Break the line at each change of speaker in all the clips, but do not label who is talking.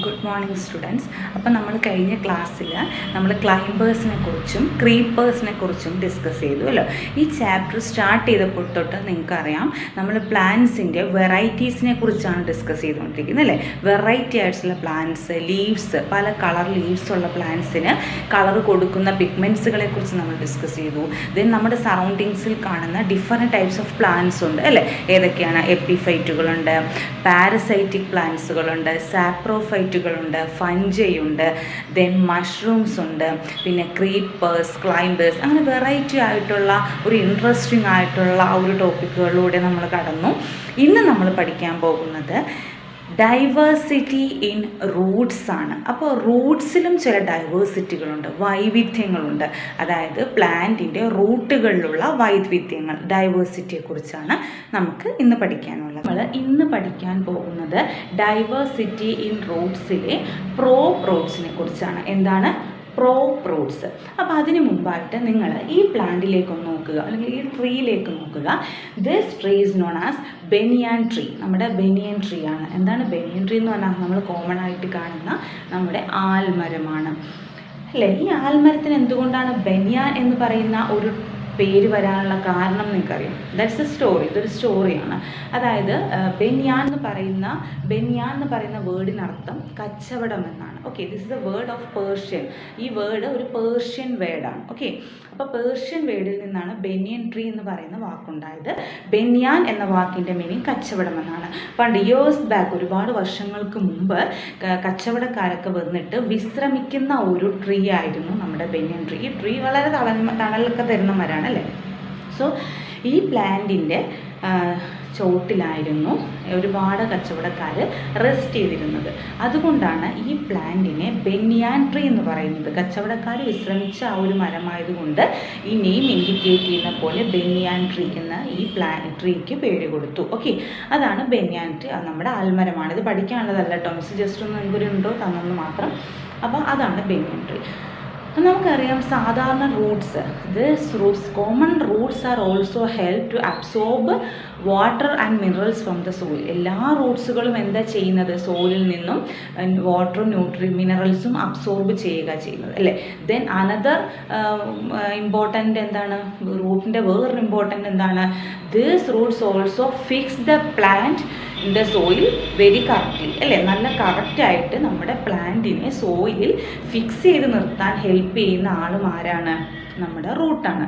Good morning students. അപ്പോൾ നമ്മൾ കഴിഞ്ഞ ക്ലാസ്സിൽ നമ്മൾ ക്ലൈംബേഴ്സിനെ കുറിച്ചും ക്രീപ്പേഴ്സിനെ കുറിച്ചും ഡിസ്കസ് ചെയ്തു അല്ലോ. ഈ ചാപ്റ്റർ സ്റ്റാർട്ട് ചെയ്തപ്പോൾ തൊട്ട് നിങ്ങൾക്കറിയാം നമ്മൾ പ്ലാന്റ്സിൻ്റെ വെറൈറ്റീസിനെ കുറിച്ചാണ് ഡിസ്കസ് ചെയ്തുകൊണ്ടിരിക്കുന്നത് അല്ലേ. വെറൈറ്റി ആയിട്ടുള്ള പ്ലാന്റ്സ്, ലീവ്സ്, പല കളർ ലീവ്സ് ഉള്ള പ്ലാന്റ്സിന് കളർ കൊടുക്കുന്ന പിഗ്മെൻറ്റ്സുകളെ കുറിച്ച് നമ്മൾ ഡിസ്കസ് ചെയ്തു. ദെൻ നമ്മുടെ സറൗണ്ടിങ്സിൽ കാണുന്ന ഡിഫറെൻറ്റ് ടൈപ്സ് ഓഫ് പ്ലാന്റ്സ് ഉണ്ട് അല്ലേ. ഏതൊക്കെയാണ്? എപ്പിഫൈറ്റുകളുണ്ട്, പാരസൈറ്റിക് പ്ലാന്റ്സുകളുണ്ട്, സാപ്രോഫൈറ്റുകളുണ്ട്, ഫഞ്ചയുണ്ട്, ദെൻ മഷ്റൂംസ് ഉണ്ട്, പിന്നെ ക്രീപ്പേഴ്സ്, ക്ലൈംബേഴ്സ്, അങ്ങനെ വെറൈറ്റി ആയിട്ടുള്ള ഒരു ഇൻട്രസ്റ്റിംഗ് ആയിട്ടുള്ള ഒരു ടോപ്പിക്കുകളിലൂടെ നമ്മൾ കടന്നു. ഇന്ന് നമ്മൾ പഠിക്കാൻ പോകുന്നത് ഡൈവേഴ്സിറ്റി ഇൻ റൂട്ട്സ് ആണ്. അപ്പോൾ റൂട്ട്സിലും ചില ഡൈവേഴ്സിറ്റികളുണ്ട്, വൈവിധ്യങ്ങളുണ്ട്. അതായത് പ്ലാന്റിൻ്റെ റൂട്ടുകളിലുള്ള വൈവിധ്യങ്ങൾ, ഡൈവേഴ്സിറ്റിയെക്കുറിച്ചാണ് നമുക്ക് ഇന്ന് പഠിക്കാനുള്ളത്. നമ്മൾ ഇന്ന് പഠിക്കാൻ പോകുന്നത് ഡൈവേഴ്സിറ്റി ഇൻ റൂട്ട്സിലെ പ്രോപ്രോട്ട്സിനെ കുറിച്ചാണ്. എന്താണ്? പ്രോപ്രോട്ട്സ്. അപ്പോൾ അതിന് മുമ്പായിട്ട് നിങ്ങൾ ഈ പ്ലാന്റിലേക്കൊന്ന് നോക്കുക, അല്ലെങ്കിൽ ഈ ട്രീയിലേക്ക് നോക്കുക. This tree is known as banyan tree. നമ്മുടെ ബെനിയൻ ട്രീ ആണ്. എന്താണ് ബെനിയൻ ട്രീ എന്ന് പറഞ്ഞാൽ? നമ്മൾ കോമൺ ആയിട്ട് കാണുന്ന നമ്മുടെ ആൽമരമാണ് അല്ലേ. ഈ ആൽമരത്തിന് എന്തുകൊണ്ടാണ് ബെനിയാൻ എന്ന് പറയുന്ന ഒരു പേര് വരാനുള്ള കാരണം നിങ്ങൾക്കറിയാം? That's A story. ഇതൊരു സ്റ്റോറിയാണ്. അതായത് ബെനിയാൻ എന്ന് പറയുന്ന വേർഡിനർത്ഥം കച്ചവടം എന്നാണ്. Okay, this is A word of Persian. ഈ വേർഡ് ഒരു പേർഷ്യൻ വേർഡാണ്. ഓക്കെ, അപ്പോൾ പേർഷ്യൻ വേർഡിൽ നിന്നാണ് ബെനിയൻ ട്രീ എന്ന് പറയുന്ന വാക്കുണ്ടായത്. ബെനിയാൻ എന്ന വാക്കിൻ്റെ മീനിങ് കച്ചവടം എന്നാണ്. പണ്ട് ഇയേഴ്സ് ബാക്ക്, ഒരുപാട് വർഷങ്ങൾക്ക് മുമ്പ് കച്ചവടക്കാരൊക്കെ വന്നിട്ട് വിശ്രമിക്കുന്ന ഒരു ട്രീ ആയിരുന്നു നമ്മുടെ ബെനിയൻ ട്രീ. ഈ ട്രീ വളരെ തണലൊക്കെ തരുന്ന മരമാണ് അല്ലേ. സോ ഈ പ്ലാന്റിൻ്റെ ചോട്ടിലായിരുന്നു ഒരുപാട് കച്ചവടക്കാർ റെസ്റ്റ് ചെയ്തിരുന്നത്. അതുകൊണ്ടാണ് ഈ പ്ലാന്റിനെ ബെനിയാൻ ട്രീ എന്ന് പറയുന്നത്. കച്ചവടക്കാർ വിശ്രമിച്ച ആ ഒരു മരമായതുകൊണ്ട് ഈ നെയിം ഇൻഡിക്കേറ്റ് ചെയ്യുന്ന പോലെ ബെനിയാൻ ട്രീ എന്ന ഈ ട്രീക്ക് പേര് കൊടുത്തു. ഓക്കെ, അതാണ് ബെനിയാൻ ട്രീ. അത് നമ്മുടെ ആൽമരമാണ്. ഇത് പഠിക്കാനുള്ളതല്ല കേട്ടോ, മിസ് ജസ്റ്റ് ഒന്ന് എനിക്കൊരു ഉണ്ടോ തന്നെന്ന് മാത്രം. അപ്പോൾ അതാണ് ബെനിയാൻ ട്രീ. നമുക്കറിയാം സാധാരണ roots, common roots are also help to absorb water and minerals from the soil. എല്ലാ റൂട്ട്സുകളും എന്താ ചെയ്യുന്നത്? സോയിലിൽ നിന്നും വാട്ടറും മിനറൽസും അബ്സോർബ് ചെയ്യുന്നത് അല്ലേ. ദെൻ അനദർ ഇമ്പോർട്ടൻ്റ് എന്താണ്? റൂട്ടിൻ്റെ വേറൊരു ഇമ്പോർട്ടൻ്റ് എന്താണ്? These roots also fix the plant in the soil very correctly അല്ലേ. നല്ല കറക്റ്റായിട്ട് നമ്മുടെ പ്ലാന്റിനെ സോയിലിൽ ഫിക്സ് ചെയ്ത് നിർത്താൻ ഹെൽപ്പ് ചെയ്യുന്ന ആളും ആരാണ്? നമ്മുടെ റൂട്ടാണ്.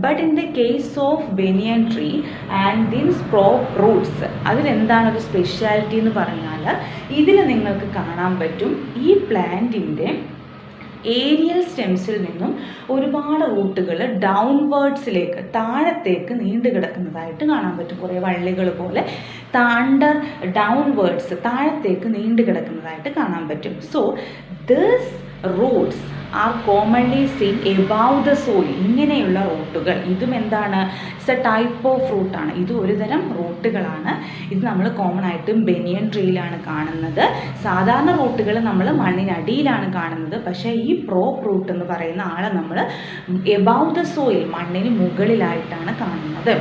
But in the case of banyan tree and these roots, അതിലെന്താണ് ഒരു സ്പെഷ്യാലിറ്റി എന്ന് പറഞ്ഞാൽ, ഇതിൽ നിങ്ങൾക്ക് കാണാൻ പറ്റും ഈ പ്ലാന്റിൻ്റെ ഏരിയൽ സ്റ്റെംസിൽ നിന്നും ഒരുപാട് റൂട്ടുകൾ ഡൗൺവേർഡ്സിലേക്ക്, താഴത്തേക്ക് നീണ്ടു കിടക്കുന്നതായിട്ട് കാണാൻ പറ്റും. കുറേ വള്ളികൾ പോലെ ഡൗൺവേർഡ്സ്, താഴത്തേക്ക് നീണ്ടു കിടക്കുന്നതായിട്ട് കാണാൻ പറ്റും. So this Roots are commonly seen above the soil. ഇങ്ങനെയുള്ള റൂട്ടുകൾ, ഇതും എന്താണ്? ഇറ്റ്സ് എ ടൈപ്പ് ഓഫ് റൂട്ടാണ്. ഇത് ഒരു തരം റൂട്ടുകളാണ്. ഇത് നമ്മൾ കോമൺ ആയിട്ടും ബെനിയൻ ട്രീയിലാണ് കാണുന്നത്. സാധാരണ റൂട്ടുകൾ നമ്മൾ മണ്ണിനടിയിലാണ് കാണുന്നത്. പക്ഷേ ഈ റൂട്ട് എന്ന് പറയുന്ന ആളെ നമ്മൾ എബവ് ദ സോയിൽ, മണ്ണിന് മുകളിലായിട്ടാണ് കാണുന്നത്.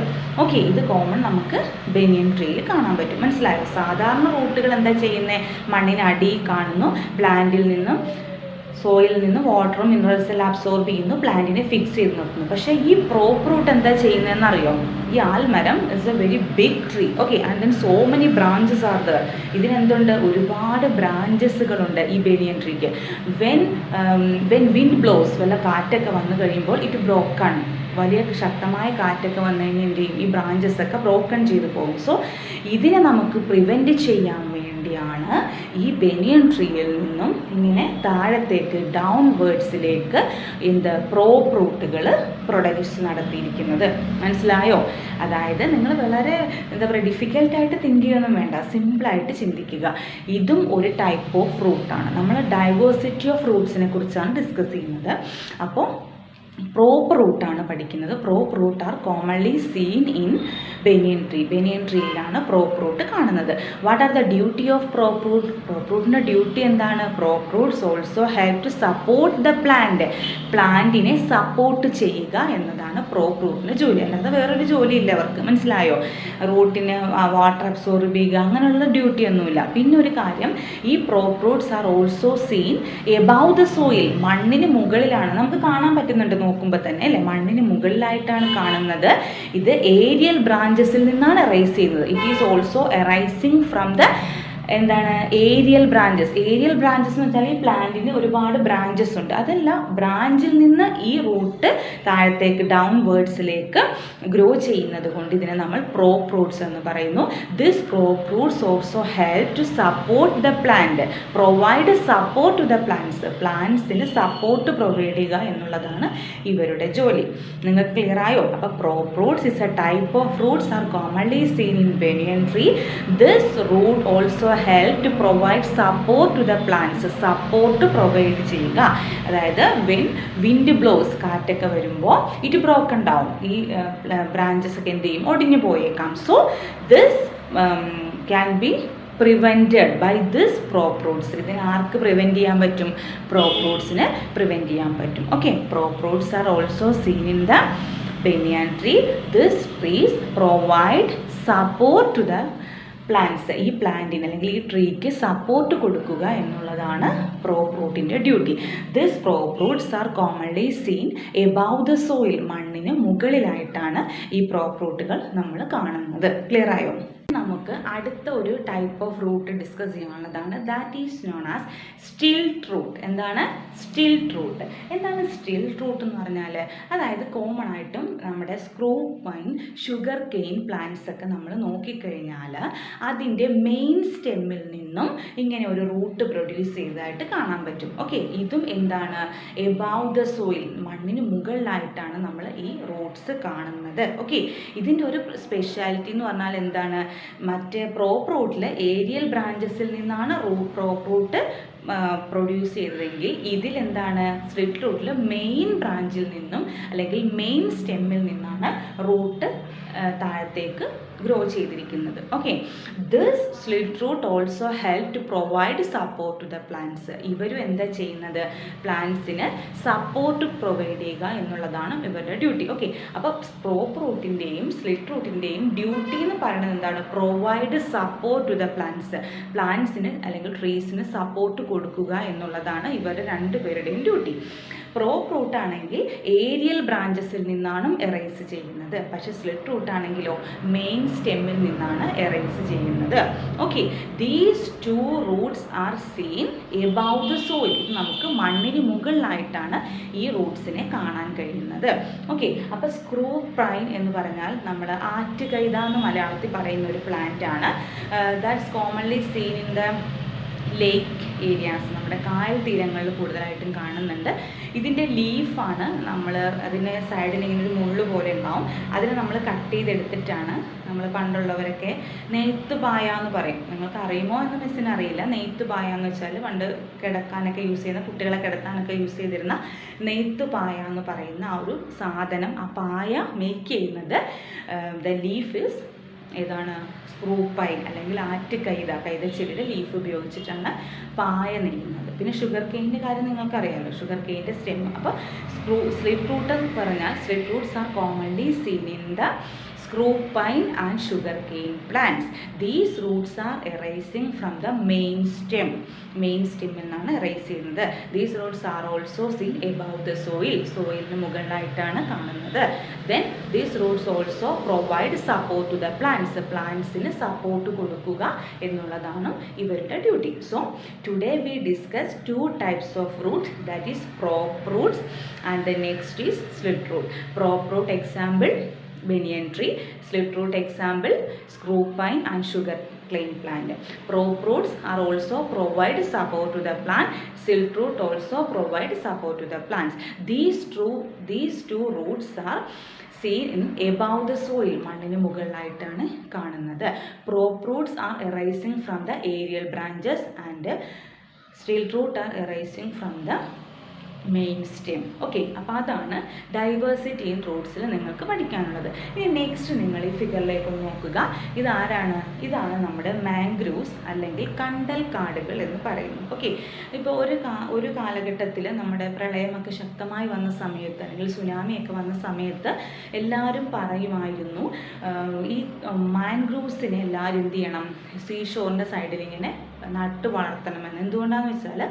ഓക്കെ, ഇത് കോമൺ നമുക്ക് ബെനിയൻ ട്രീയിൽ കാണാൻ പറ്റും. മനസ്സിലായോ? സാധാരണ റൂട്ടുകൾ എന്താ ചെയ്യുന്നത്? മണ്ണിനടിയിൽ കാണുന്നു, പ്ലാന്റിൽ നിന്നും സോയിലിൽ നിന്ന് വാട്ടറും മിനറൽസ് എല്ലാം അബ്സോർബ് ചെയ്യുന്നു, പ്ലാന്റിനെ ഫിക്സ് ചെയ്ത് നിർത്തുന്നു. പക്ഷേ ഈ റൂട്ട് എന്താ ചെയ്യുന്നതെന്ന് അറിയോ? ഈ ആൽമരം is a very big tree. Okay, and then so many branches are there. ഇതിനെന്തുണ്ട്? ഒരുപാട് ബ്രാഞ്ചസുകളുണ്ട് ഈ ബെനിയൻ ട്രീക്ക്. വെൻ വിൻഡ് ബ്ലോസ്, വല്ല കാറ്റൊക്കെ വന്നു കഴിയുമ്പോൾ ഇറ്റ് ബ്രോക്കൺ, വലിയ ശക്തമായ കാറ്റൊക്കെ വന്നു കഴിഞ്ഞാൽ എന്ത് ചെയ്യും? ഈ ബ്രാഞ്ചസ് ഒക്കെ ബ്രോക്കൺ ചെയ്ത് പോകും. സോ ഇതിനെ നമുക്ക് പ്രിവെൻറ്റ് ചെയ്യാൻ വേണ്ടിയാണ് ഈ ബെനിയൻ ട്രീയിൽ നിന്നും ഇങ്ങനെ താഴത്തേക്ക് ഡൗൺവേർഡ്സിലേക്ക് റൂട്ടുകൾ പ്രൊഡക്ട്സ് നടത്തിയിരിക്കുന്നത്. മനസ്സിലായോ? അതായത് നിങ്ങൾ വളരെ ഡിഫിക്കൽട്ടായിട്ട് തിങ്ക് ചെയ്യൊന്നും വേണ്ട, സിമ്പിളായിട്ട് ചിന്തിക്കുക. ഇതും ഒരു ടൈപ്പ് ഓഫ് ഫ്രൂട്ടാണ്. നമ്മൾ ഡൈവേഴ്സിറ്റി ഓഫ് ഫ്രൂട്ട്സിനെ കുറിച്ചാണ് ഡിസ്കസ് ചെയ്യുന്നത്. അപ്പോൾ പ്രോപ്പ് റൂട്ടാണ് പഠിക്കുന്നത്. Prop root are commonly seen in banyan tree. Banyan ട്രീയിലാണ് പ്രോപ്പ് റൂട്ട് കാണുന്നത്. What are the duty of prop root? Prop റൂട്ടിൻ്റെ ഡ്യൂട്ടി എന്താണ്? Prop roots also help to support the plant. പ്ലാന്റിനെ സപ്പോർട്ട് ചെയ്യുക എന്നതാണ് പ്രോപ്പ് റൂട്ടിൻ്റെ ജോലി. അല്ലാതെ വേറൊരു ജോലിയില്ല അവർക്ക്. മനസ്സിലായോ? റൂട്ടിന് വാട്ടർ അബ്സോർബ് ചെയ്യുക അങ്ങനെയുള്ള ഡ്യൂട്ടി ഒന്നുമില്ല. പിന്നെ ഒരു കാര്യം, ഈ prop roots are also scene above the soil. മണ്ണിന് മുകളിലാണ് നമുക്ക് കാണാൻ പറ്റുന്നുണ്ട് നോക്കുമ്പോൾ തന്നെ അല്ലേ, മണ്ണിന് മുകളിലായിട്ടാണ് കാണുന്നത്. ഇത് ഏരിയൽ ബ്രാഞ്ചസിൽ നിന്നാണ് അറൈസ് ചെയ്യുന്നത്. It is also arising from the എന്താണ് ഏരിയൽ ബ്രാഞ്ചസ്. ഏരിയൽ ബ്രാഞ്ചസ് എന്ന് വെച്ചാൽ ഈ പ്ലാന്റിന് ഒരുപാട് ബ്രാഞ്ചസ് ഉണ്ട്. അതല്ല, ബ്രാഞ്ചിൽ നിന്ന് ഈ റൂട്ട് താഴത്തേക്ക് ഡൗൺവേർഡ്സിലേക്ക് ഗ്രോ ചെയ്യുന്നത് കൊണ്ട് ഇതിനെ നമ്മൾ പ്രോപ്പ് റൂട്ട്സ് എന്ന് പറയുന്നു. This prop roots also help to support the plant, provide support to the plants. പ്ലാന്റ്സിന് സപ്പോർട്ട് പ്രൊവൈഡ് ചെയ്യുക എന്നുള്ളതാണ് ഇവരുടെ ജോലി. നിങ്ങൾക്ക് ക്ലിയർ ആയോ? അപ്പോൾ prop roots is a type of roots are commonly seen in banyan tree. This root also help to provide support to the plants. Support provide ചെയ്യുക. അതായത് വിൻഡ് ബ്ലോസ്, കാറ്റൊക്കെ വരുമ്പോൾ ഇറ്റ് ബ്രോക്കൺ ഡൗൺ, ഈ branches ഒക്കെ എന്ത് ചെയ്യും? ഒടിഞ്ഞു പോയേക്കാം. So this can be prevented by this prop roots. ഇതിന് ആർക്ക് പ്രിവെൻറ്റ് ചെയ്യാൻ പറ്റും? പ്രോപ്പ് റൂട്ട്സിന് പ്രിവെൻറ്റ് ചെയ്യാൻ പറ്റും. Okay, prop roots are also seen in the banyan tree. This trees provide support to the plants. ഈ പ്ലാന്റിന് അല്ലെങ്കിൽ ഈ ട്രീക്ക് സപ്പോർട്ട് കൊടുക്കുക എന്നുള്ളതാണ് പ്രോപ്പ് റൂട്ടിൻ്റെ duty. This prop roots are commonly seen above the soil. മണ്ണിന് മുകളിലായിട്ടാണ് ഈ പ്രോപ്പ് റൂട്ടുകൾ നമ്മൾ കാണുന്നത്. ക്ലിയർ ആയോ? നമുക്ക് അടുത്ത ഒരു ടൈപ്പ് ഓഫ് റൂട്ട് ഡിസ്കസ് ചെയ്യാനുള്ളതാണ്. That is known as stilt root. എന്താണ് സ്റ്റിൽറ്റ് റൂട്ട്? എന്താണ് സ്റ്റിൽറ്റ് റൂട്ട് എന്ന് പറഞ്ഞാൽ? അതായത് കോമൺ ആയിട്ടും നമ്മുടെ screw pine, sugar cane plants ഒക്കെ നമ്മൾ നോക്കിക്കഴിഞ്ഞാൽ അതിൻ്റെ മെയിൻ സ്റ്റെമ്മിൽ നിന്നും ഇങ്ങനെ ഒരു റൂട്ട് പ്രൊഡ്യൂസ് ചെയ്തതായിട്ട് കാണാൻ പറ്റും. ഓക്കെ, ഇതും എന്താണ്? എബവ് ദ സോയിൽ, മണ്ണിന് മുകളിലായിട്ടാണ് നമ്മൾ ഈ റൂട്ട്സ് കാണുന്നത്. ഓക്കെ, ഇതിൻ്റെ ഒരു സ്പെഷ്യാലിറ്റി എന്ന് പറഞ്ഞാൽ എന്താണ്? മറ്റേ പ്രോപ്പ് റൂട്ടിൽ ഏരിയൽ ബ്രാഞ്ചസിൽ നിന്നാണ് പ്രോപ്പ് റൂട്ട് പ്രൊഡ്യൂസ് ചെയ്തതെങ്കിൽ ഇതിലെന്താണ്? സ്ലിറ്റ് റൂട്ടിൽ മെയിൻ ബ്രാഞ്ചിൽ നിന്നും അല്ലെങ്കിൽ മെയിൻ സ്റ്റെമ്മിൽ നിന്നാണ് റൂട്ട് താഴത്തേക്ക് ഗ്രോ ചെയ്തിരിക്കുന്നത്. Okay, this slit root also help to provide support to the plants. ഇവരും എന്താ ചെയ്യുന്നത്? പ്ലാന്റ്സിന് സപ്പോർട്ട് പ്രൊവൈഡ് ചെയ്യുക എന്നുള്ളതാണ് ഇവരുടെ ഡ്യൂട്ടി. ഓക്കെ, അപ്പോൾ പ്രോപ്പ് റൂട്ടിൻ്റെയും സ്ലിറ്റ് റൂട്ടിൻ്റെയും ഡ്യൂട്ടി എന്ന് പറയുന്നത് എന്താണ്? Provide support to the plants. പ്ലാന്റ്സിന് അല്ലെങ്കിൽ ട്രീസിന് സപ്പോർട്ട് കൊടുക്കുക എന്നുള്ളതാണ് ഇവരുടെ രണ്ടുപേരുടെയും ഡ്യൂട്ടി. പ്രോപ്പ് റൂട്ട് ആണെങ്കിൽ ഏരിയൽ ബ്രാഞ്ചസിൽ നിന്നാണ് എറൈസ് ചെയ്യുന്നത്. പക്ഷേ സ്ലിറ്റ് റൂട്ട് ആണെങ്കിലോ മെയിൻ സ്റ്റെമ്മിൽ നിന്നാണ് എറൈസ് ചെയ്യുന്നത്. Okay, these to roots are seen above the soil. നമുക്ക് മണ്ണിന് മുകളിലായിട്ടാണ് ഈ റൂട്ട്സിനെ കാണാൻ കഴിയുന്നത്. ഓക്കെ, അപ്പോൾ സ്ക്രൂ പൈൻ എന്ന് പറഞ്ഞാൽ നമ്മൾ ആറ്റുകൈത എന്ന് മലയാളത്തിൽ പറയുന്ന ഒരു പ്ലാന്റ് ആണ്. That's commonly seen in the lake areas. നമ്മുടെ കായൽ തീരങ്ങളിൽ കൂടുതലായിട്ടും കാണുന്നുണ്ട്. ഇതിൻ്റെ ലീഫാണ് നമ്മൾ അതിന് സൈഡിന് ഇങ്ങനെ ഒരു മുള്ളു പോലെ ഉണ്ടാവും. അതിനെ നമ്മൾ കട്ട് ചെയ്തെടുത്തിട്ടാണ് നമ്മൾ പണ്ടുള്ളവരൊക്കെ നെയ്ത്ത് പായ എന്ന് പറയും. നിങ്ങൾക്ക് അറിയുമോ എന്ന് മിസ്സിന് അറിയില്ല. നെയ്ത്ത് പായ എന്ന് വെച്ചാൽ പണ്ട് കിടക്കാനൊക്കെ യൂസ് ചെയ്യുന്ന, കുട്ടികളെ കിടത്താനൊക്കെ യൂസ് ചെയ്തിരുന്ന നെയ്ത്ത് പായ എന്ന് പറയുന്ന ആ ഒരു സാധനം, ആ പായ മേക്ക് ചെയ്യുന്നത് ദ ലീഫ് ഈസ് ഏതാണ്? സ്ക്രൂ പൈൻ അല്ലെങ്കിൽ കൈതച്ചെടിയുടെ ലീഫ് ഉപയോഗിച്ചിട്ടാണ് പായ നെയ്യുന്നത്. പിന്നെ ഷുഗർ കെയിൻ്റെ കാര്യം നിങ്ങൾക്കറിയാമല്ലോ, ഷുഗർ കെയിൻ്റെ സ്റ്റെം. അപ്പോൾ സ്ലിറ്റ് റൂട്ട് എന്ന് പറഞ്ഞാൽ slit Roots are commonly seen in the screw pine and sugarcane plants. These roots are arising from the main stem. Main stem എന്നാണ് arise ചെയ്യുന്നത്. These roots are also seen above the soil. സോയിലിന് മുകളിലായിട്ടാണ് കാണുന്നത്. Then these roots also provide support to the plants. പ്ലാന്റ്സിന് support കൊടുക്കുക എന്നുള്ളതാണ് ഇവരുടെ duty. So today we discussed two types of roots, that is prop roots and the next is slit root. Prop root example banyan tree, slit root example screw pine and sugar cane plant. Prop roots are also provide support to the plant. Slit root also provide support to the plants. These two roots are seen in above the soil. മണ്ണിന് മുകളിലായിട്ടാണ് കാണുന്നത്. Prop roots are arising from the aerial branches and slit root are arising from the main stem. Okay, അപ്പോൾ അതാണ് diversity in റൂട്ട്സിൽ നിങ്ങൾക്ക് പഠിക്കാനുള്ളത്. ഇനി next നിങ്ങൾ ഈ ഫിഗറിലേക്ക് ഒന്ന് നോക്കുക. ഇതാണ് നമ്മുടെ മാംഗ്രൂവ്സ് അല്ലെങ്കിൽ കണ്ടൽ കാടുകൾ എന്ന് പറയുന്നു. ഓക്കെ, ഇപ്പോൾ ഒരു കാലഘട്ടത്തിൽ നമ്മുടെ പ്രളയമൊക്കെ ശക്തമായി വന്ന സമയത്ത് അല്ലെങ്കിൽ സുനാമിയൊക്കെ വന്ന സമയത്ത് എല്ലാവരും പറയുമായിരുന്നു ഈ മാംഗ്രൂവ്സിനെ എല്ലാവരും എന്ത് ചെയ്യണം, സീഷോറിൻ്റെ സൈഡിൽ ഇങ്ങനെ നട്ട് വളർത്തണമെന്ന്. എന്തുകൊണ്ടാണെന്ന് വെച്ചാൽ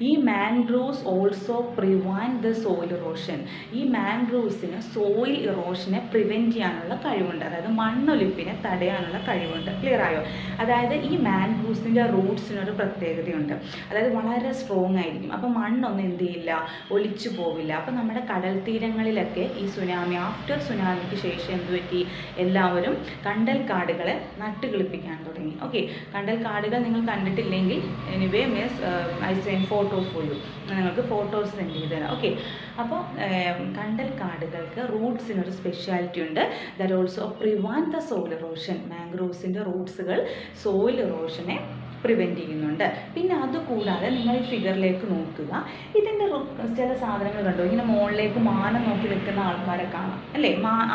ഈ mangroves also prevent the soil erosion. ഈ മാംഗ്രൂവ്സിന് സോയിൽ ഇറോഷനെ പ്രിവെൻറ്റ് ചെയ്യാനുള്ള കഴിവുണ്ട്, അതായത് മണ്ണൊലിപ്പിനെ തടയാനുള്ള കഴിവുണ്ട്. ക്ലിയർ ആയോ? അതായത് ഈ മാംഗ്രൂവ്സിൻ്റെ റൂട്ട്സിനൊരു പ്രത്യേകതയുണ്ട്, അതായത് വളരെ സ്ട്രോങ് ആയിരിക്കും. അപ്പോൾ മണ്ണൊന്നും എന്ത് ചെയ്യില്ല, ഒലിച്ചു പോവില്ല. അപ്പോൾ നമ്മുടെ കടൽ തീരങ്ങളിലൊക്കെ ഈ ആഫ്റ്റർ സുനാമിക്ക് ശേഷം എന്ത് പറ്റി, എല്ലാവരും കണ്ടൽ കാടുകളെ നട്ടുകിളിപ്പിക്കാൻ തുടങ്ങി. ഓക്കെ, കണ്ടൽ കാടുകൾ നിങ്ങൾ കണ്ടിട്ടില്ലെങ്കിൽ anyway I send photo for you, നിങ്ങൾക്ക് ഫോട്ടോസ് സെൻഡ് ചെയ്ത് തരാം. ഓക്കെ, അപ്പോൾ കണ്ടൽ കാടുകൾക്ക് റൂട്ട്സിനൊരു സ്പെഷ്യാലിറ്റി ഉണ്ട്. That also prevent the soil erosion. മാംഗ്രൂവ്സിൻ്റെ റൂട്ട്സുകൾ സോയിൽ ഇറോഷനെ പ്രിവെൻറ്റ് ചെയ്യുന്നുണ്ട്. പിന്നെ അതുകൂടാതെ നിങ്ങൾ ഈ ഫിഗറിലേക്ക് നോക്കുക. ഇതിൻ്റെ ചില സാധനങ്ങൾ കണ്ടോ, ഇങ്ങനെ മുകളിലേക്ക് മാനം നോക്കി നിൽക്കുന്ന ആൾക്കാരെ കാണാം അല്ലേ,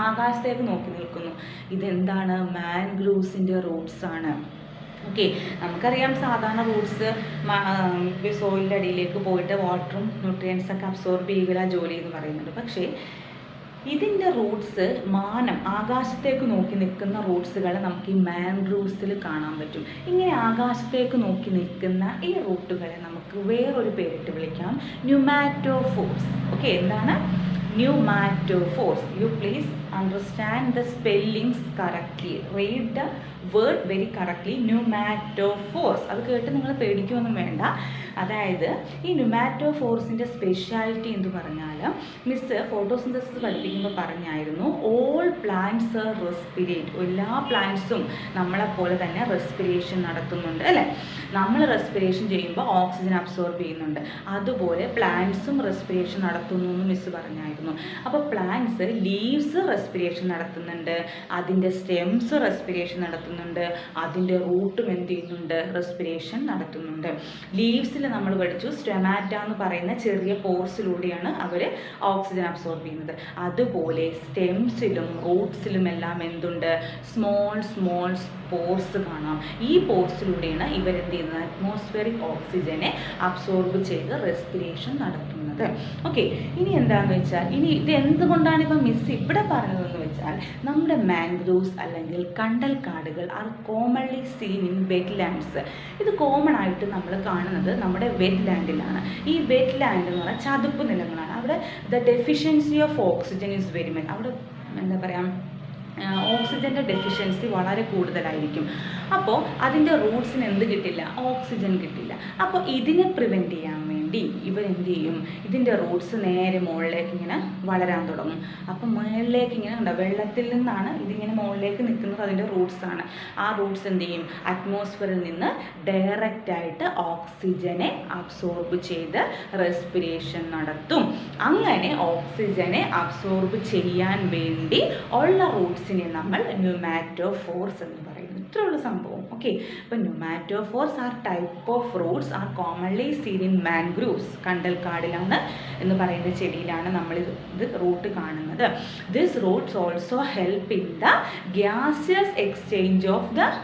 ആകാശത്തേക്ക് നോക്കി നിൽക്കുന്നു. ഇതെന്താണ്? മാംഗ്രൂവ്സിൻ്റെ റൂട്ട്സാണ്. ഓക്കെ, നമുക്കറിയാം സാധാരണ റൂട്ട്സ് സോയിലിൻ്റെ അടിയിലേക്ക് പോയിട്ട് വാട്ടറും ന്യൂട്രിയൻസൊക്കെ അബ്സോർബ് ചെയ്യുക ജോലി എന്ന് പറയുന്നുണ്ട്. പക്ഷേ ഇതിൻ്റെ റൂട്ട്സ് ആകാശത്തേക്ക് നോക്കി നിൽക്കുന്ന റൂട്ട്സുകൾ നമുക്ക് ഈ മാംഗ്രൂവ്സിൽ കാണാൻ പറ്റും. ഇങ്ങനെ ആകാശത്തേക്ക് നോക്കി നിൽക്കുന്ന ഈ റൂട്ടുകളെ നമുക്ക് വേറൊരു പേരിട്ട് വിളിക്കാം, ന്യൂമാറ്റോഫോർസ്. ഓക്കെ, എന്താണ്? Pneumatophores. You please understand the spellings correctly. Read the word very correctly. Pneumatophores. അത് കേട്ട് നിങ്ങൾ പേടിക്കൊന്നും വേണ്ട. അതായത് ഈ ന്യൂമാറ്റോഫോർസിൻ്റെ സ്പെഷ്യാലിറ്റി എന്ന് പറഞ്ഞാൽ മിസ് ഫോട്ടോസിന്തസിസ് പഠിപ്പിക്കുമ്പോൾ പറഞ്ഞായിരുന്നു, ഓൾ പ്ലാന്റ്സ് റെസ്പിരേറ്റ്. എല്ലാ പ്ലാന്റ്സും നമ്മളെപ്പോലെ തന്നെ റെസ്പിരേഷൻ നടത്തുന്നുണ്ട് അല്ലേ. നമ്മൾ റെസ്പിരേഷൻ ചെയ്യുമ്പോൾ ഓക്സിജൻ അബ്സോർബ് ചെയ്യുന്നുണ്ട്, അതുപോലെ പ്ലാന്റ്സും റെസ്പിരേഷൻ നടത്തുന്നു എന്ന് മിസ് പറഞ്ഞായിരുന്നു. അപ്പോൾ പ്ലാന്റ്സ് ലീവ്സ് റെസ്പിരേഷൻ നടത്തുന്നുണ്ട്, അതിൻ്റെ സ്റ്റെംസ് റെസ്പിരേഷൻ നടത്തുന്നുണ്ട്, അതിൻ്റെ റൂട്ടും എന്ത് ചെയ്യുന്നുണ്ട്, റെസ്പിരേഷൻ നടത്തുന്നുണ്ട്. ലീവ്സിൽ നമ്മൾ പഠിച്ചു സ്റ്റെമാറ്റ എന്ന് പറയുന്ന ചെറിയ പോർസിലൂടെയാണ് അവർ ഓക്സിജൻ അബ്സോർബ് ചെയ്യുന്നത്. അതുപോലെ സ്റ്റെംസിലും റൂട്ട്സിലും എല്ലാം എന്തുണ്ട്, സ്മോൾ പോർസ് കാണാം. ഈ പോർസിലൂടെയാണ് ഇവരെന്ത് ചെയ്യുന്നത്, അറ്റ്മോസ്ഫിയറിക് ഓക്സിജനെ അബ്സോർബ് ചെയ്ത് റെസ്പിരേഷൻ നടത്തുന്നത്. ഓക്കെ, ഇനി എന്താണെന്ന് വെച്ചാൽ, ഇനി ഇത് എന്തുകൊണ്ടാണ് ഇപ്പം മിസ് ഇവിടെ പറഞ്ഞതെന്ന് വെച്ചാൽ, നമ്മുടെ മാംഗ്രൂവ്സ് അല്ലെങ്കിൽ കണ്ടൽ കാടുകൾ are commonly seen in wetlands. ഇത് കോമൺ ആയിട്ട് നമ്മൾ കാണുന്നത് നമ്മുടെ വെറ്റ് ലാൻഡിലാണ്. ഈ വെറ്റ് ലാൻഡ് എന്ന് പറഞ്ഞാൽ ചതുപ്പ് നിലങ്ങളാണ്. അവിടെ the deficiency of oxygen is very much. അവിടെ എന്താ പറയുക, ഓക്സിജൻ്റെ ഡെഫിഷ്യൻസി വളരെ കൂടുതലായിരിക്കും. അപ്പോൾ അതിൻ്റെ റൂട്ട്സിന് എന്ത് കിട്ടില്ല, ഓക്സിജൻ കിട്ടില്ല. അപ്പോൾ ഇതിനെ പ്രിവെൻറ്റ് ചെയ്യാൻ വേണ്ടി ഇവരെന്ത് ചെയ്യും, ഇതിൻ്റെ റൂട്ട്സ് നേരെ മുകളിലേക്ക് ഇങ്ങനെ വളരാൻ തുടങ്ങും. അപ്പോൾ മുകളിലേക്ക് ഇങ്ങനെ ഉണ്ടാവും, വെള്ളത്തിൽ നിന്നാണ് ഇതിങ്ങനെ മുകളിലേക്ക് നിൽക്കുന്നത്, അതിൻ്റെ റൂട്ട്സാണ്. ആ റൂട്ട്സ് എന്ത് ചെയ്യും, അറ്റ്മോസ്ഫിയറിൽ നിന്ന് ഡയറക്റ്റായിട്ട് ഓക്സിജനെ അബ്സോർബ് ചെയ്ത് റെസ്പിരേഷൻ നടത്തും. അങ്ങനെ ഓക്സിജനെ അബ്സോർബ് ചെയ്യാൻ വേണ്ടി ഉള്ള റൂട്ട്സിനെ നമ്മൾ ന്യൂമാറ്റോഫോർസ് എന്ന് പറയുന്നു. ഇത്രയുള്ള സംഭവം. ഓക്കെ, അപ്പോൾ pneumatophores are type of roots are commonly seen in mangroves. കണ്ടൽ കാടിലാണ് എന്ന് പറയുന്ന ചെടിയിലാണ് നമ്മൾ ഇത് റൂട്ട് കാണുന്നത്. This roots also help in the gaseous exchange of the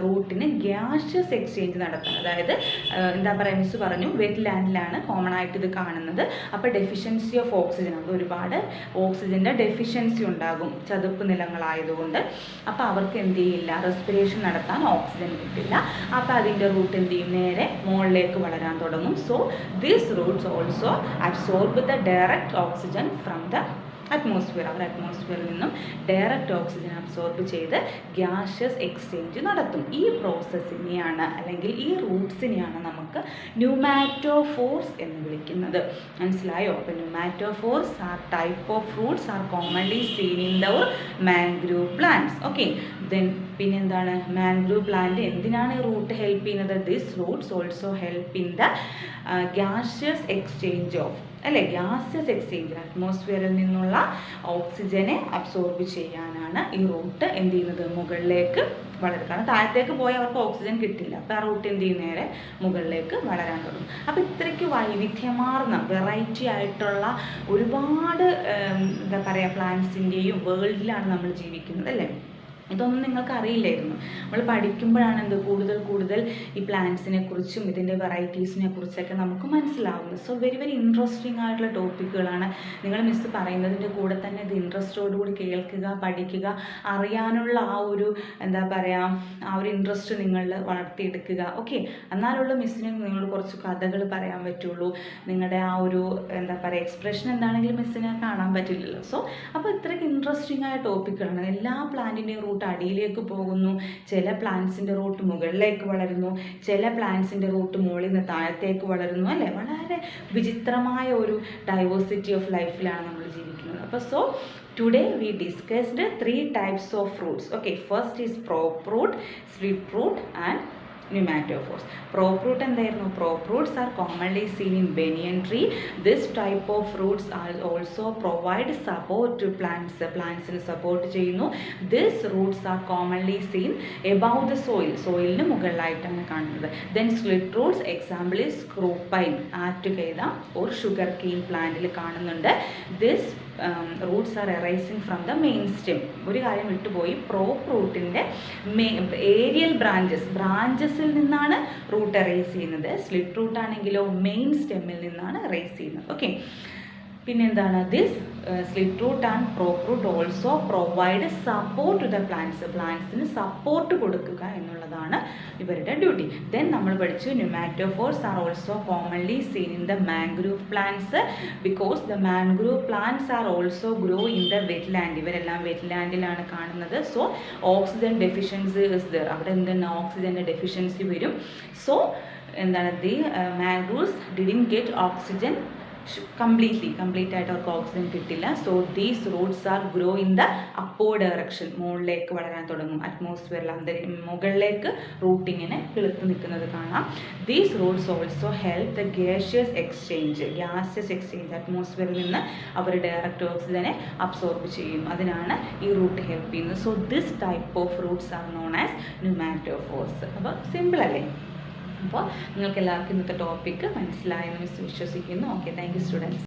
റൂട്ടിന് ഗ്യാഷ്യസ് എക്സ്ചേഞ്ച് നടത്താൻ. അതായത് എന്താ പറയുക, മിസ് പറഞ്ഞു വെറ്റ് ലാൻഡിലാണ് കോമൺ ആയിട്ട് ഇത് കാണുന്നത്. അപ്പോൾ ഡെഫിഷ്യൻസി ഓഫ് ഓക്സിജൻ, അത് ഒരുപാട് ഓക്സിജൻ്റെ ഡെഫിഷ്യൻസി ഉണ്ടാകും ചതുപ്പ് നിലങ്ങളായതുകൊണ്ട്. അപ്പോൾ അവർക്ക് എന്ത് ചെയ്യില്ല, റെസ്പിരേഷൻ നടത്താൻ ഓക്സിജൻ കിട്ടില്ല. അപ്പോൾ അതിൻ്റെ റൂട്ട് എന്ത് ചെയ്യും, നേരെ മുകളിലേക്ക് വളരാൻ തുടങ്ങും. So these roots also absorb the direct oxygen from the atmosphere. അവർ അറ്റ്മോസ്ഫിയറിൽ നിന്നും ഡയറക്റ്റ് ഓക്സിജൻ അബ്സോർബ് ചെയ്ത് ഗ്യാഷ്യസ് എക്സ്ചേഞ്ച് നടത്തും. ഈ പ്രോസസ്സിനെയാണ് അല്ലെങ്കിൽ ഈ റൂട്ട്സിനെയാണ് നമുക്ക് ന്യൂമാറ്റോഫോർസ് എന്ന് വിളിക്കുന്നത്. മനസ്സിലായോ? അപ്പോൾ pneumatophores are type of roots are commonly seen in the mangrove plants. Okay, then പിന്നെ എന്താണ് മാംഗ്രൂവ് പ്ലാന്റ് എന്തിനാണ് റൂട്ട് ഹെൽപ്പ് ചെയ്യുന്നത്? This roots also help in the gaseous exchange of അല്ലേ, ഗ്യാസസ് എക്സ്ചേഞ്ച്, അറ്റ്മോസ്ഫിയറിൽ നിന്നുള്ള ഓക്സിജനെ അബ്സോർബ് ചെയ്യാനാണ് ഈ റൂട്ട് എന്ത് ചെയ്യുന്നത്, മുകളിലേക്ക് വളരും. കാരണം താഴത്തേക്ക് പോയി അവർക്ക് ഓക്സിജൻ കിട്ടില്ല. അപ്പോൾ ആ റൂട്ട് എന്ത് ചെയ്യും, നേരെ മുകളിലേക്ക് വളരാൻ തുടങ്ങും. അപ്പോൾ ഇത്രയ്ക്ക് വൈവിധ്യമാർന്ന വെറൈറ്റി ആയിട്ടുള്ള ഒരുപാട് എന്താ പറയുക പ്ലാന്റ്സിൻ്റെയും വേൾഡിലാണ് നമ്മൾ ജീവിക്കുന്നത് അല്ലേ. ഇതൊന്നും നിങ്ങൾക്ക് അറിയില്ലായിരുന്നു. നമ്മൾ പഠിക്കുമ്പോഴാണ് കൂടുതൽ ഈ പ്ലാന്റ്സിനെ കുറിച്ചും ഇതിൻ്റെ വെറൈറ്റീസിനെ കുറിച്ചൊക്കെ നമുക്ക് മനസ്സിലാവുന്നത്. സോ വെരി ഇൻട്രസ്റ്റിംഗ് ആയിട്ടുള്ള ടോപ്പിക്കുകളാണ്. നിങ്ങൾ മിസ് പറയുന്നതിൻ്റെ കൂടെ തന്നെ ഇത് ഇൻട്രസ്റ്റോടുകൂടി കേൾക്കുക, പഠിക്കുക, അറിയാനുള്ള ആ ഒരു എന്താ പറയുക ആ ഒരു ഇൻട്രസ്റ്റ് നിങ്ങളിൽ വളർത്തിയെടുക്കുക. ഓക്കെ, എന്നാലുള്ള മിസ്സിന് നിങ്ങൾ കുറച്ച് കഥകൾ പറയാൻ പറ്റുള്ളൂ. നിങ്ങളുടെ ആ ഒരു എന്താ പറയുക എക്സ്പ്രഷൻ എന്താണെങ്കിലും മിസ്സിനെ കാണാൻ പറ്റില്ലല്ലോ. സോ അപ്പോൾ ഇത്രയ്ക്ക് ഇൻട്രസ്റ്റിംഗ് ആയ ടോപ്പിക്കുകളാണ്. എല്ലാ പ്ലാന്റിൻ്റെയും റൂട്ട് അടിയിലേക്ക് പോകുന്നു, ചില പ്ലാന്റ്സിൻ്റെ റൂട്ട് മുകളിലേക്ക് വളരുന്നു, ചില പ്ലാന്റ്സിൻ്റെ റൂട്ട് മുകളിൽ നിന്ന് താഴത്തേക്ക് വളരുന്നു അല്ലേ. വളരെ വിചിത്രമായ ഒരു ഡൈവേഴ്സിറ്റി ഓഫ് ലൈഫിലാണ് നമ്മൾ ജീവിക്കുന്നത്. അപ്പോൾ so today we discussed 3 types of fruits. Okay, first is prop root, slit root and pneumatophores. Prop root എന്തായിരുന്നു? Prop roots are commonly seen in banyan tree. This type of fruits are also provide support to plants. Plantsന് support ചെയ്യുന്നു. These roots are commonly seen above the soil. സോയിലിന് മുകളിലായിട്ടാണ് കാണുന്നത്. Then slit roots, example is screwpine, Articada or sugarcane പ്ലാന്റിൽ കാണുന്നുണ്ട്. This roots are arising from the main stem. ഒരു കാര്യം വിട്ടുപോയി, പ്രോപ്പ് റൂട്ടിൻ്റെ ഏരിയൽ ബ്രാഞ്ചസിൽ നിന്നാണ് റൂട്ട് അറൈസ് ചെയ്യുന്നത്. സ്ലിറ്റ് റൂട്ട് ആണെങ്കിലോ മെയിൻ സ്റ്റെമ്മിൽ നിന്നാണ് അറൈസ് ചെയ്യുന്നത്. ഓക്കെ, പിന്നെന്താണ് this slit root and prop root also provide support to the പ്ലാന്റ്സിന് സപ്പോർട്ട് കൊടുക്കുക എന്നുള്ളതാണ് ഇവരുടെ ഡ്യൂട്ടി. ദെൻ നമ്മൾ പഠിച്ചു pneumatophores are also commonly seen in the mangrove plants because the mangrove plants are also grow in the wetland. ഇവരെല്ലാം വെറ്റ്ലാൻഡിലാണ് കാണുന്നത്. So oxygen deficiency is there. അവിടെ എന്താണ് ഓക്സിജൻ്റെ ഡെഫിഷ്യൻസി വരും. സോ എന്താണ് the mangroves didn't get oxygen complete ആയിട്ട് അവർക്ക് ഓക്സിജൻ കിട്ടില്ല. So these roots are grow in the upward direction, മുകളിലേക്ക് വളരാൻ തുടങ്ങും. അറ്റ്മോസ്ഫിയറിൽ മുകളിലേക്ക് റൂട്ടിങ്ങിനെ കിളുത്ത് നിൽക്കുന്നത് കാണാം. These roots also help the gaseous exchange, അറ്റ്മോസ്ഫിയറിൽ നിന്ന് അവർ ഡയറക്റ്റ് ഓക്സിജനെ അബ്സോർബ് ചെയ്യും. അതിനാണ് ഈ റൂട്ട് ഹെൽപ്പ് ചെയ്യുന്നത്. So this type of roots are known as pneumatophores. അപ്പോൾ സിമ്പിൾ അല്ലേ. അപ്പോൾ നിങ്ങൾക്ക് എല്ലാവർക്കും ഇന്നത്തെ ടോപ്പിക്ക് മനസ്സിലായെന്ന് വിശ്വസിക്കുന്നു. Okay, thank you students.